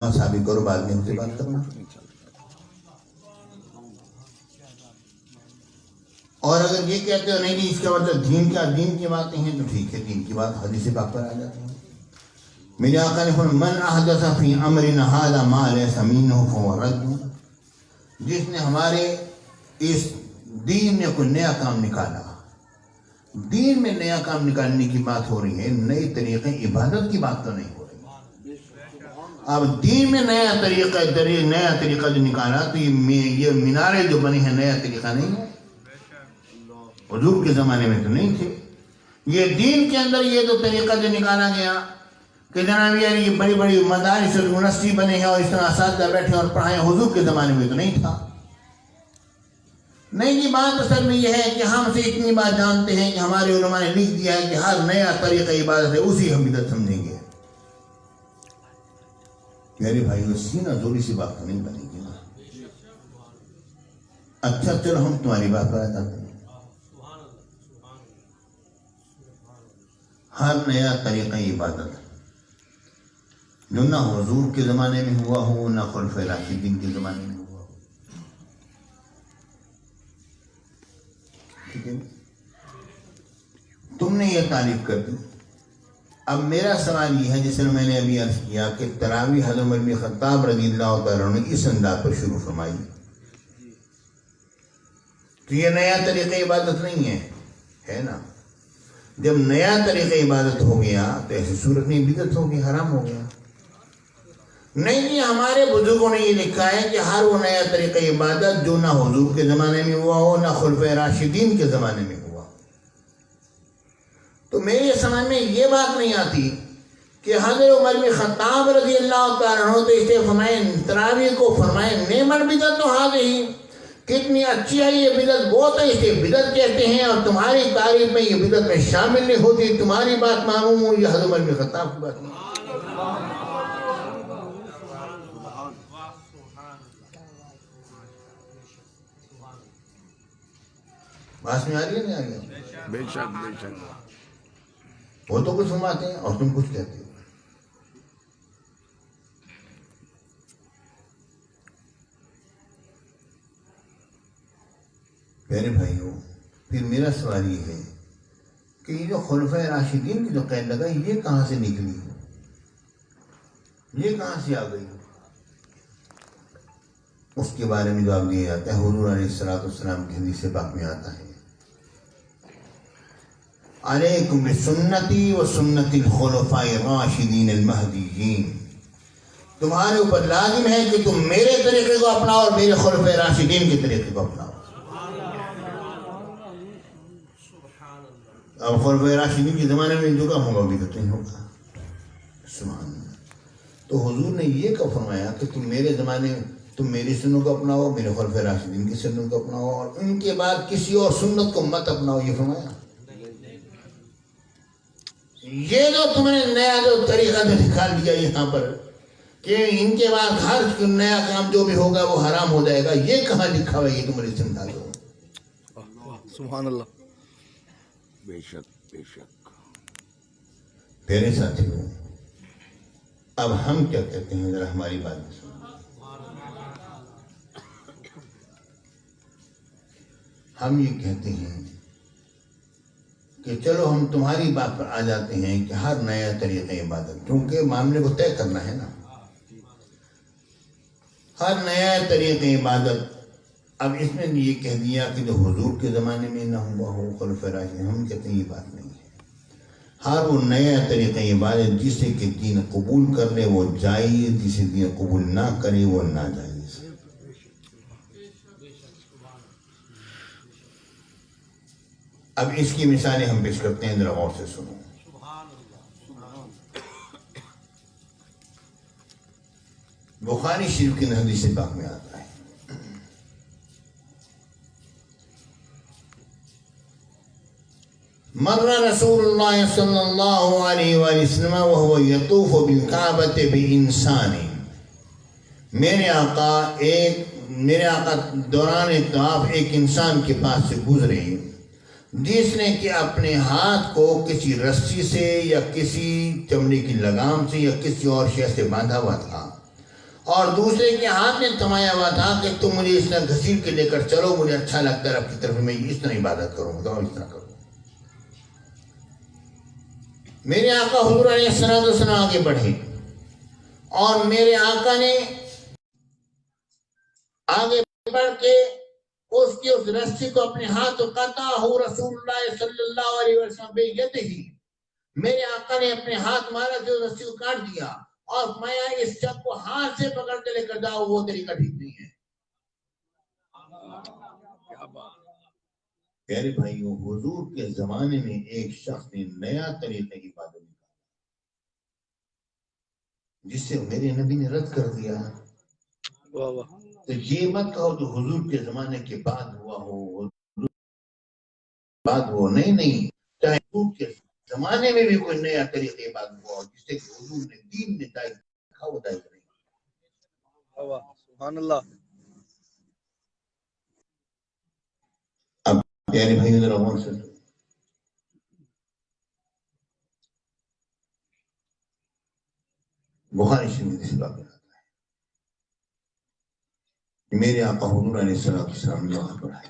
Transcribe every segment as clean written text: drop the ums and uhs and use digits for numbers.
ثابت کرو، بعد میں ہم سے بات کرنا. اور اگر یہ کہتے ہو نہیں نہیں اس کا مطلب دین کی باتیں ہیں تو ٹھیک ہے، دین کی بات حدیث پاک پر آ جاتے ہیں. میرے آقا نے فرمایا من احدث فی امرنا ھذا ما لیس منہ فہو رد. جس نے ہمارے اس دین میں کوئی نیا کام نکالا. دین میں نیا کام نکالنے کی بات ہو رہی ہے، نئے طریقے عبادت کی بات تو نہیں ہو رہی. اب دین میں نیا طریقہ جو نکالا تو یہ مینارے جو بنے ہیں نیا طریقہ نہیں ہے، حضور کے زمانے میں تو نہیں تھے. یہ دین کے اندر یہ جو طریقہ جو نکالا گیا کہ جناب یعنی یہ بڑی بڑی مدارس اور یونیورسٹی بنے ہیں اور اس طرح اساتذہ بیٹھے اور پڑھائیں، حضور کے زمانے میں تو نہیں تھا. نہیں جی، بات اصل میں یہ ہے کہ ہم سے اتنی بات جانتے ہیں کہ ہمارے علماء نے لکھ دیا ہے کہ ہر نیا طریقہ عبادت ہے اسی ہم بدعت سمجھیں گے. میرے بھائیو سینہ زوری سی بات تو نہیں بنے گی نا. اچھا چلو ہم تمہاری بات پر آتے ہیں. ہر نیا طریقہ عبادت جو نہ حضور کے زمانے میں ہوا ہو نہ خلفائے راشدین کے زمانے میں ہوا ہو. ٹھیک ہے، تم نے یہ تعریف کر دی. اب میرا سوال یہ ہے جیسے میں نے ابھی عرض کیا کہ تراویح حضرت عمر بن خطاب رضی اللہ تعالیٰ عنہ نے اس انداز پر شروع فرمائی تو یہ نیا طریقہ عبادت نہیں ہے نا. جب نیا طریقہ عبادت ہو گیا تو ایسی صورت میں بدعت ہو گئی، حرام ہو گیا. نہیں جی، ہمارے بزرگوں نے یہ لکھا ہے کہ ہر وہ نیا طریقہ عبادت جو نہ حضور کے زمانے میں ہوا ہو نہ خلفائے راشدین کے زمانے میں ہوا. تو میری سمجھ میں یہ بات نہیں آتی کہ حضرت عمر بن خطاب رضی اللہ تعالیٰ عنہ تو اسے فرمائے تراویح کو فرمائے نعمت بدعت تو ہذہ، کتنی اچھی ہے یہ بدعت، بہت ہے اسے بدعت کہتے ہیں اور تمہاری تعریف میں یہ بدعت میں شامل نہیں ہوتی. تمہاری بات معلوم ہو، یہ حضرت عمر بن خطاب کی بات نہیں. بات میں آ رہی ہے نہیں آ رہی ہے؟ بے شک بے شک. وہ تو کچھ فرماتے ہیں اور تم کچھ کہتے ہو. میرے بھائیوں پھر میرا سوال یہ ہے کہ یہ جو خلفائے راشدین کی جو قید لگا یہ کہاں سے نکلی، یہ کہاں سے آ گئی؟ اس کے بارے میں جواب دیا جاتا ہے حضور علیہ الصلوۃ والسلام کی حدیث پاک میں آتا ہے علیکم بسنتی و سنت الخلفاء الراشدین المہدیین. تمہارے اوپر لازم ہے کہ تم میرے طریقے کو اپناؤ اور میرے خلفاء راشدین کے طریقے کو اپناؤ. اب خلفاء راشدین کے زمانے میں جو کام ہوگا بدعت نہیں ہوگا. سبحان اللہ. تو حضور نے یہ کب فرمایا کہ تم میرے زمانے میں تم میری سنت کو اپناؤ، میرے خلفاء راشدین کی سنت کو اپناؤ اور ان کے بعد کسی اور سنت کو مت اپناؤ، یہ فرمایا؟ یہ جو تم نے نیا جو طریقہ جو نکال دیا یہاں پر کہ ان کے بعد ہر نیا کام جو بھی ہوگا وہ حرام ہو جائے گا، یہ کہاں لکھا ہوا ہے؟ یہ تمہاری سمجھا دو. سبحان اللہ. بے شک بے شک. میرے ساتھیوں اب ہم کیا کہتے ہیں ذرا ہماری بات سنو. ہم یہ کہتے ہیں کہ چلو ہم تمہاری بات پر آ جاتے ہیں کہ ہر نیا طریقہ عبادت، کیونکہ معاملے کو طے کرنا ہے نا. ہر نیا طریقہ عبادت اب اس نے یہ کہہ دیا کہ جو حضور کے زمانے میں نہ ہوا ہو خلفائے راشدین، ہم کہتے ہیں یہ بات نہیں ہے. ہر وہ نیا طریقہ عبادت جسے کہ دین قبول کر لے وہ جائز، جسے دین قبول نہ کرے وہ ناجائز. اب اس کی مثالیں ہم پیش کرتے ہیں، ذرا غور سے سنو. بخاری شریف کی حدیث پاک میں آتا ہے مر رسول اللہ صلی اللہ علیہ وآلہ وسلم وهو یطوف بالکعبۃ بانسان. میرے آقا دوران طواف ایک انسان کے پاس سے گزرے جس نے کہ اپنے ہاتھ کو کسی رسی سے یا کسی چمڑے کی لگام سے یا کسی اور شے سے باندھا ہوا تھا. اور دوسرے کے ہاتھ میں تھمایا ہوا تھا کہ تم مجھے اس طرح گھسیٹ کے لے کر چلو، مجھے اچھا لگتا ہے رب کی طرف، میں اس طرح عبادت کروں گا، اس طرح کروں گا۔ میرے آقا حضور علیہ السلام آگے بڑھے اور میرے آقا نے آگے بڑھ کے اس کی اس رسی کو اپنے ہاتھ قطعہ رسول اللہ صلی اللہ علیہ وسلم بیدہ، میرے آقا نے اپنے ہاتھ مارا کہ اس رسی کو کاٹ دیا اور فرمایا اس شخص کو ہاتھ سے پکڑ کے لے کر جاؤ، وہ طریقہ ٹھیک نہیں ہے۔ پیارے بھائیوں، حضور کے زمانے میں ایک شخص نے نیا طریقہ کی بات نکالا جس سے میرے نبی نے رد کر دیا۔ تو یہ مت کہو جو حضور کے زمانے کے بعد ہوا ہو، بات وہ نہیں، چاہے حضور کے زمانے میں بھی کوئی نیا طریقے بات ہوا ہو جس سے کہ حضور نے دین میں دائز رکھا، وہ دائز نہیں۔ سبحان اللہ۔ اب پیارے بھائی ذرا غور سے بخاری شریف سے بات آتا ہے، میرے آقا حضور علیہ السلام نے وہاں پڑھا ہے،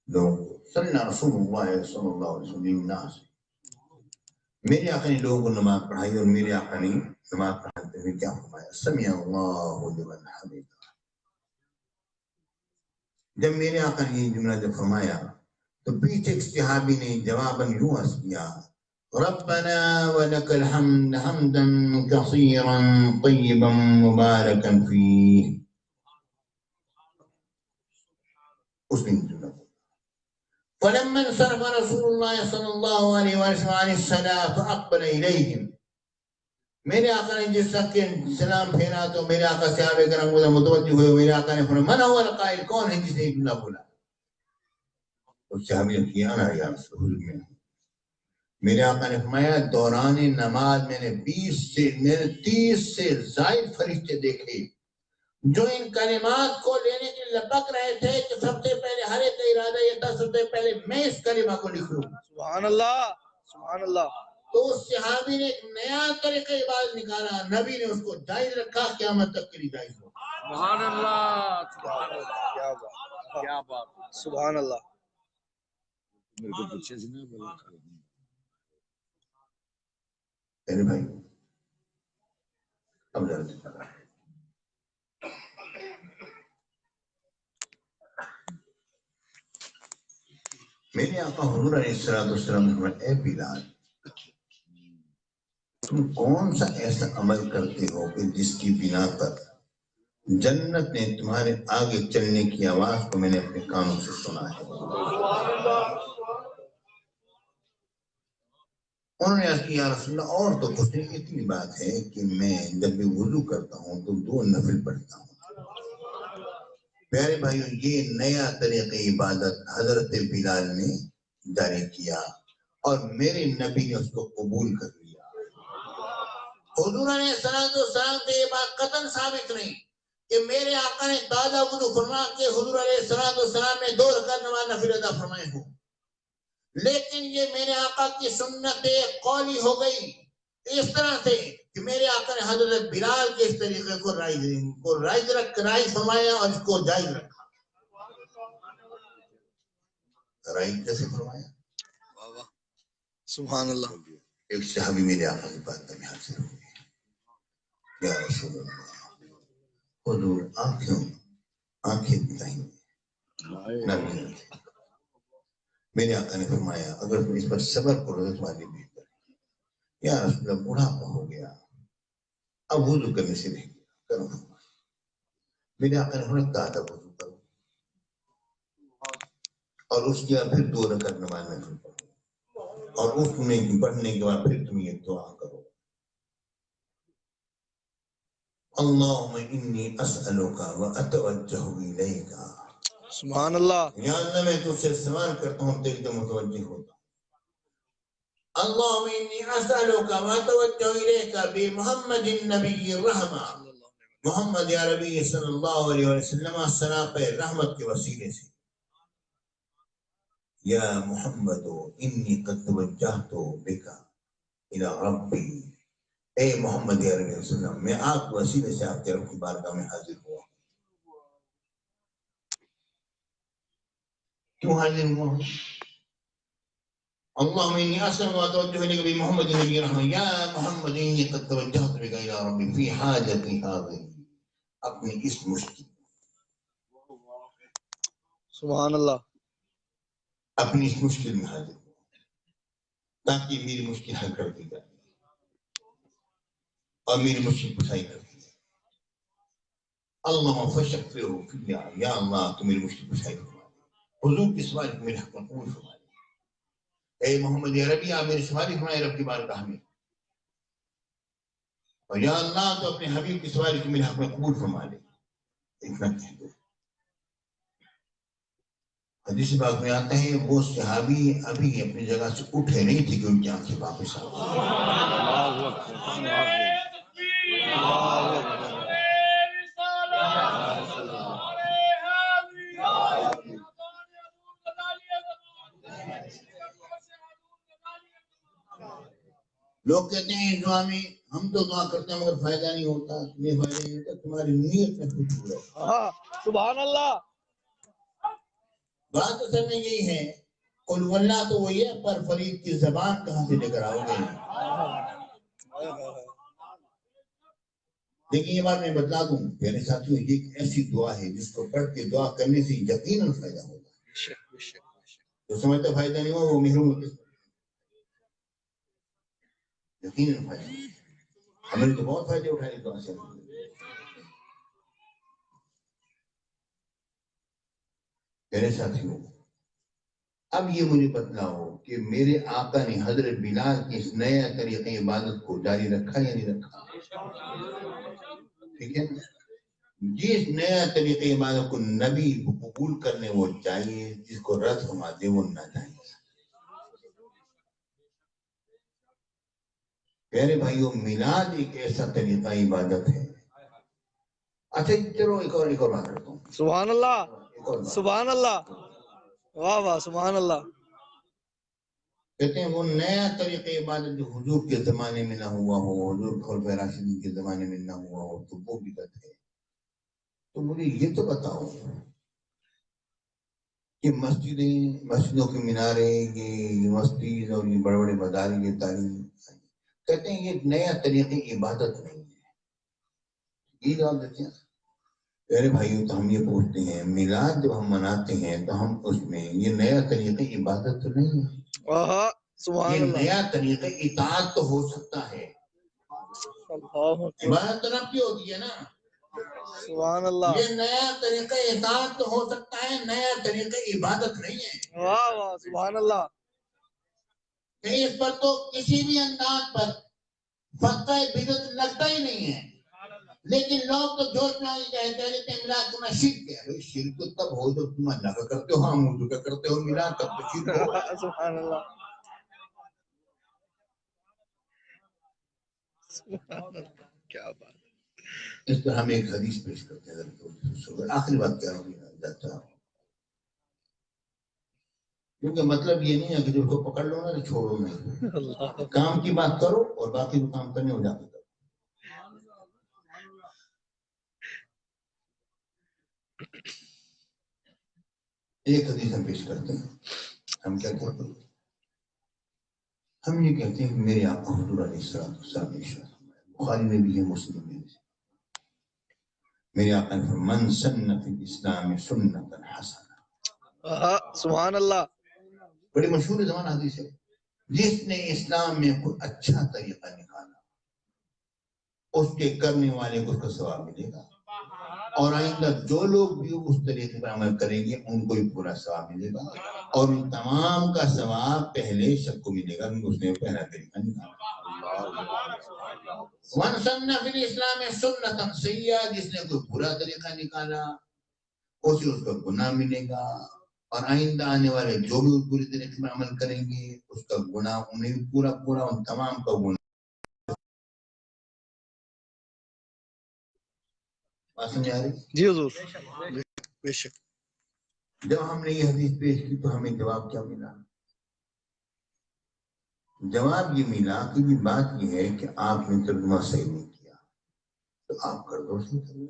لوگ صلی رسول اللہ صلی اللہ علیہ وسلم الناس، میرے آقا نے لوگوں کو نماز پڑھائی اور میرے آقا نے نماز پڑھاتے ہوئے کیا فرمایا؟ سمع اللہ لمن حمدہ۔ جب میرے آقا نے یہ جملہ جب فرمایا تو پیچھے ایک صحابی نے جواباً یوں عرض کیا، ربنا ولك الحمد حمدا كثيرا طيبا مباركا فيه۔ اس نے جملہ فلما انصرف رسول الله صلى الله عليه وسلم عن الصلاة فأقبل إليهم، میرے آقا نے جس وقت سلام پھیرا تو میرے آقا صحابہ کرام کو متوجہ ہوئے، میرے آقا نے فرمایا من هو القائل، کون ہے جس نے جملہ بولا؟ اس صحابی نے کیا نا یا رسول اللہ، میرے آقا نے فرمایا دوران نماز میں نے 30 سے زائد فرشتے دیکھے جو ان کلمات کو لینے کے لیے لپک رہے تھے کہ سب سے پہلے ہر ایک کا ارادہ یہ تھا سب سے پہلے میں اس کلمہ کو لکھ لوں۔ سبحان اللہ، سبحان اللہ۔ تو اس صحابی نے ایک نیا طریقہ عبادت نکالا، نبی نے اس کو جائز رکھا، قیامت تک کے لیے جائز ہو۔ سبحان اللہ، سبحان اللہ، کیا بات، کیا بات، سبحان اللہ۔ میرے کو پیچھے سے نہ بولا میرے بھائی اب ذرا دیکھا رہا ہے، میرے آقا حضور علیہ السلام نے فرمایا اے بلال، تم کون سا ایسا عمل کرتے ہو کہ جس کی بنا پر جنت نے تمہارے آگے چلنے کی آواز کو میں نے اپنے کانوں سے سنا ہے؟ انہوں نے عرض کیا یا رسول اللہ اور تو کچھ نہیں، اتنی بات ہے کہ میں جب بھی وضو کرتا ہوں تو 2 نفل پڑھتا ہوں۔ پیارے بھائیوں، یہ نیا طریقہ عبادت حضرت بلال نے جاری کیا اور میرے نبی نے اس کو قبول کر لیا۔ حضور علیہ السلام سے یہ بات قطعاً ثابت نہیں کہ میرے آقا نے تازہ وضو فرما کے حضور علیہ السلام نے 2 رکعت نماز نفل ادا فرمائے ہوں، لیکن یہ میرے آقا کی سنت قولی ہو گئی اس طرح سے کہ میرے آقا نے حضرت بلال کے اس طریقے کو رائج فرمایا اور اس کو جائز رکھا۔ رائج کیسے فرمایا؟ سبحان اللہ۔ ایک صحابی میرے آقا کی بات میں حاضر ہو گئے، یا رسول اللہ حضور آنکھیں بتائیں گے۔ میرے آقا نے فرمایا اگر تم اس پر صبر کرو تو تمہارے بہتر ہے۔ یا رسول اللہ بڑھاپا ہو گیا، اب وضو کرنے سے رہ گیا، کرو۔ میرے آقا نے فرمایا تازہ وضو کرو اور اس کے بعد پھر 2 رکعت نماز نفل پڑھو اور اس میں پڑھنے کے بعد پھر تم یہ دعا کرو، اللہم انی اسألوکا واتوجہ الیکا، سبحان اللہ۔ یا اللہ میں تجھ سے سوال کرتا ہوں، تیری طرف متوجہ ہوتا ہوں۔ اللہم انی اسألوکا واتوجہ الیکا بمحمد النبی الرحمہ، محمد عربی صلی اللہ علیہ وسلم سراپ رحمت کے وسیلے سے، یا محمد انی قد توجہت بکا الی ربی، اے محمد علیہ وسلم میں آپ کو وسیلے سے آپ کے رب کی بارگاہ میں حاضر ہوا. کیوں حاضر ہوا ہوں؟ اللهم إني أسلم وأتوجه إليك بمحمد النبي الرحمة يا محمد إني قد توجهت بك إلى ربي في حاجتي هذه اپنی اس مشکل سبحان اللہ. اپنی اس مشکل میں حاضر ہوا تاکہ میری مشکل حل کر دی جائے اور میری مشکل کشائی کر دی جائے. اللهم فشفعه فيا یا اللہ تو میری مشکل کشائی فرما دے. حضور کی سوال میرے حق میں قبول فرما دے. اے محمد عربی آپ میری سواری فرمائے رب کی بارگاہ میں اور یا اللہ تو اپنے حبیب کی سواری کو میرے حق میں قبول فرما دے. اتنا کہہ دو. حدیث پاک میں آتا ہے وہ صحابی ابھی اپنی جگہ سے اٹھے نہیں تھے کہ ان کی آنکھیں واپس آ لوگ کہتے ہیں دعا میں ہم تو دعا کرتے ہیں مگر فائدہ نہیں ہوتا. تمہیں فائدہ نہیں ہوتا تمہاری نیت میں کچھ ہو رہا ہے. سبحان اللہ. بات اصل میں یہی ہے قل واللہ تو وہی ہے پر فرید کی زبان کہاں سے لے کر آؤ گے. لیکن یہ بات میں بتلا دوں میرے ساتھیوں یہ ایک ایسی دعا ہے جس کو پڑھ کے دعا کرنے سے یقیناً فائدہ ہوگا. جو سمجھتا فائدہ نہیں ہوا وہ محروم ہوتے یقیناً فائدہ ہوگا. ہمیں تو بہت فائدے اٹھائے دعا سے. میرے ساتھیوں اب یہ مجھے بتلاؤ کہ میرے آقا نے حضرت بلال کے اس نئے طریقے عبادت کو جاری رکھا یا نہیں رکھا؟ ٹھیک ہے نا. جس نیا طریقے عبادت کو نبی قبول کرنے وہ چاہیے جس کو رد فرما دے وہ نہ چاہیے. پیارے بھائیوں میلاد ایک ایسا طریقہ عبادت ہے. اچھا چلو ایک اور بات کرتا ہوں. سبحان اللہ. سبحان اللہ. واہ واہ سبحان اللہ. کہتے ہیں وہ نیا طریقہ عبادت جو حضور کے زمانے میں نہ ہوا ہو حضور خلفائے راشدین کے زمانے میں نہ ہوا ہو تو وہ بدعت ہے. تو مجھے یہ تو بتاؤ کہ مسجدوں کے مینارے یہ یونیورسٹیز اور یہ بڑے بڑے مدارس یہ تعلیم کہتے ہیں یہ نیا طریقہ عبادت نہیں ہے. یہ جواب دیتے ہیں میرے بھائیوں تو ہم یہ پوچھتے ہیں میلاد جب ہم مناتے ہیں تو ہم اس میں یہ نیا طریقہ عبادت تو نہیں ہے. یہ نیا طریقہ اطاعت تو ہو سکتا ہے. عبادت تو رب کی ہوتی ہے نا. سبحان اللہ. یہ نیا طریقہ اطاعت تو ہو سکتا ہے نیا طریقہ عبادت نہیں ہے. واہ واہ سبحان اللہ. کہ اس پر تو کسی بھی انداز پر فتوی بدعت لگتا ہی نہیں ہے. لیکن لوگ تو جوش میں کہتے ہیں میلاد تمہیں شرک ہے. شرک تو تب ہو جب تم اللہ کا کرتے ہو ہم اردو کا کرتے ہو میلاد تب تو شرک ہو. سبحان اللہ. کیا بات. اس پر ہم ایک حدیث پیش کرتے ہیں. آخری بات کیا ہوگی جاتا ہوں کیونکہ مطلب یہ نہیں ہے کہ جو کو پکڑ لو نا تو چھوڑو نہیں. کام کی بات کرو اور باقی جو کام کرنے ہو جاتے کرو. ایک حدیث ہم پیش کرتے ہیں. ہم کیا کہتے ہیں ہم یہ کہتے ہیں کہ میرے آقا حضور علیہ السلام بخاری میں بھی ہے مسلم میں بھی میرے آقا نے فرمایا من سن فی الاسلام سنتا حسنہ. سبحان اللہ. بڑی مشہور زمان حدیث ہے. جس نے اسلام میں کوئی اچھا طریقہ نکالا اس کے کرنے والے کو اس کا ثواب ملے گا اور آئندہ جو لوگ بھی اس طریقے پر عمل کریں گے ان کو بھی پورا ثواب ملے گا اور ان تمام کا ثواب پہلے شخص کو ملے گا کیونکہ اس نے پہلا طریقہ نکالا. من سن فی الاسلام سنتا سیئۃ جس نے کوئی برا طریقہ نکالا اسے اس کا گناہ ملے گا اور آئندہ آنے والے جو بھی اس بری طریقے پر عمل کریں گے اس کا گناہ انہیں بھی پورا ان تمام کا گناہ. بات سمجھ آ رہی؟ جی حضور. بے شک. جب ہم نے یہ حدیث پیش کی تو ہمیں جواب کیا ملا؟ جواب یہ ملا کہ یہ بات یہ ہے کہ آپ نے ترجمہ صحیح نہیں کیا تو آپ کر دو صحیح کر دو.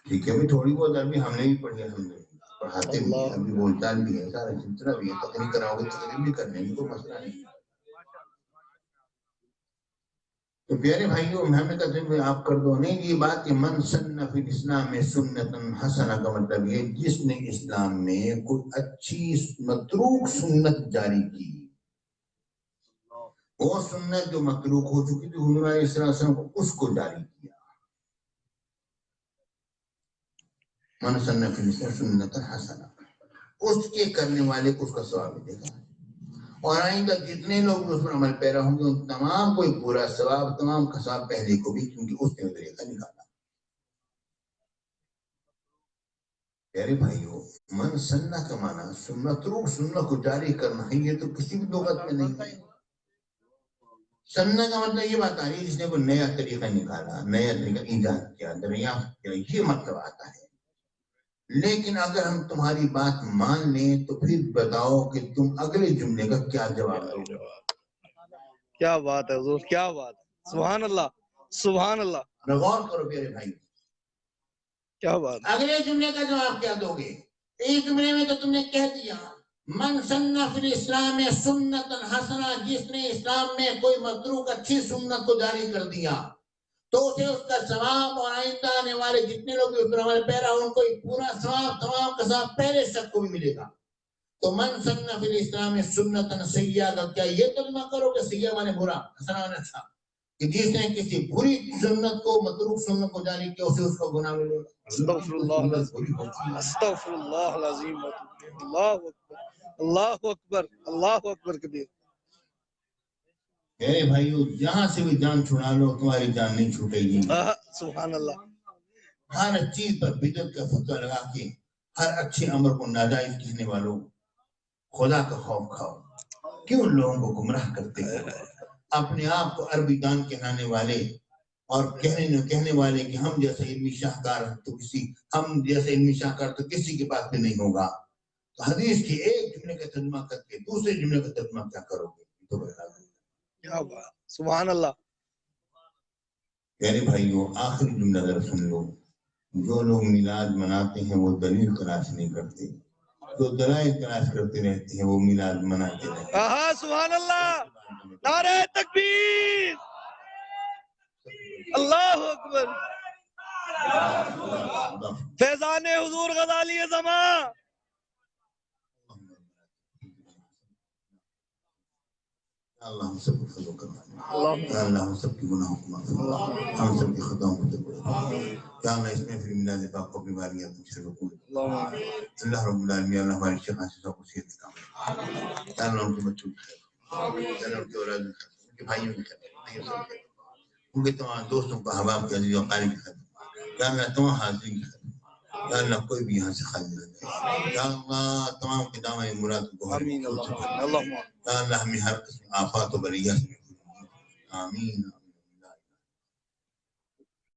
ٹھیک ہے بھی تھوڑی بہت عربی ہم نے بھی پڑھی الحمدللہ پڑھاتے بھی ہیں ابھی بول چال بھی ہے سارا جتنا بھی ہے تقریر کراؤ گے تقریر بھی کرنے میں کوئی مسئلہ نہیں. تو پیارے بھائیوں ہم نے کہا آپ کر دو نہیں. یہ بات کہ من سن فی الاسلام میں سنتن حسنہ کا مطلب یہ جس نے اسلام میں کوئی اچھی متروک سنت جاری کی وہ سنت جو متروک ہو چکی تھی حضور علیہ السلام کو اس کو جاری کیا. من سن فی الاسلام سنتن حسنہ اس کے کرنے والے کو اس کا ثواب ملے گا. اور آئندہ جتنے لوگ اس پر عمل پیرا ہوں گے ان تمام کوئی پورا ثواب تمام کا ثواب پہلے کو بھی کیونکہ اس نے طریقہ نکالا. پیارے بھائیو من سنہ کا معنی متروک سنت کو جاری کرنا ہے. یہ تو کسی بھی لغت میں نہیں ہے. سنہ کا مطلب یہ بات آ رہی ہے جس نے کوئی نیا طریقہ نکالا نیا طریقہ ایجاد کیا دریافت کیا یہ مطلب آتا ہے. لیکن اگر ہم تمہاری بات مان لیں تو پھر بتاؤ کہ تم اگلے جملے کا کیا جواب دو گے. کیا بات ہے حضور کیا بات ہے. سبحان اللہ سبحان اللہ. غور کرو پیارے بھائی کیا بات ہے. اگلے جملے کا جواب کیا دو گے. ایک جملے میں تو تم نے کہہ دیا من سن فی الاسلام میں سنت حسنہ جس نے اسلام میں کوئی متروک اچھی سنت کو جاری کر دیا تو اسے اس کا ثواب اور آئندہ آنے والے جتنے لوگ اس پر عمل پیرا ہوں ان کو پورا ثواب تمام کا ثواب پہلے شخص کو بھی ملے گا. تو من سن فی الاسلام میں سنتن سیئہ کیا یہ ترجمہ کرو کہ سیئہ مانے برا حسنہ مانے اچھا کہ جس نے کسی بری سنت کو متروک سنت کو جاری کیا اسے اس کا گناہ ملے گا. استغفر اللہ استغفر اللہ العظیم. اللہ اکبر اللہ اکبر اللہ اکبر کبیر. میرے بھائیو جہاں سے بھی جان چھڑا لو تمہاری جان نہیں چھوٹے گی. سبحان اللہ. ہر چیز پر بدعت کا فتویٰ لگا کے ہر اچھے امر کو ناجائز کہنے والوں خدا کا خوف کھاؤ. کیوں لوگوں کو گمراہ کرتے ہیں. اپنے آپ کو عربی دان کہلانے والے اور کہنے والے کہ ہم جیسے علمی شاہکار تو کسی کے پاس بھی نہیں ہوگا. تو حدیث کی ایک جملے کا ترجمہ کر کے دوسرے جملے کا ترجمہ کیا کرو گے. تو کیا بات. سبحان اللہ. پیارے بھائیو آخری جملہ ذرا سن لو. جو لوگ میلاد مناتے ہیں وہ دلیل تلاش نہیں کرتے. جو دلائل تلاش کرتے رہتے ہیں وہ میلاد مناتے رہتے ہیں. سبحان اللہ. نعرہ تکبیر. اللہ اکبر. فیضان حضور غزالی زمان. اللہ ہم سب کو فضل کرنا. اللہ ہم سب کی گناہوں کو معاف فرما. ہم سب کی خطاؤں کو درگزر فرما. یا اللہ اس میں پھر میلاد پاک کو اپنی باریاں تم سے رکھوں. اللہ رب العالمین اللہ ہماری شفاعت سے سب کو صحت عطا فرما. یا اللہ ان کے بچوں کی خیر. یا اللہ ان کے اولاد کی خیر. ان کے بھائیوں کی خیر. ان کے تمام دوستوں کو احباب کے عزیز و اقارب کی خیر. یا اللہ تمام حاضرین کی خیر. یا اللہ کوئی بھی یہاں سے خالی نہ جائے. یا اللہ تمام کے دعوی مراد کو آمین. یا اللہ ہمیں ہر قسم آفات و بلیات میں آمین.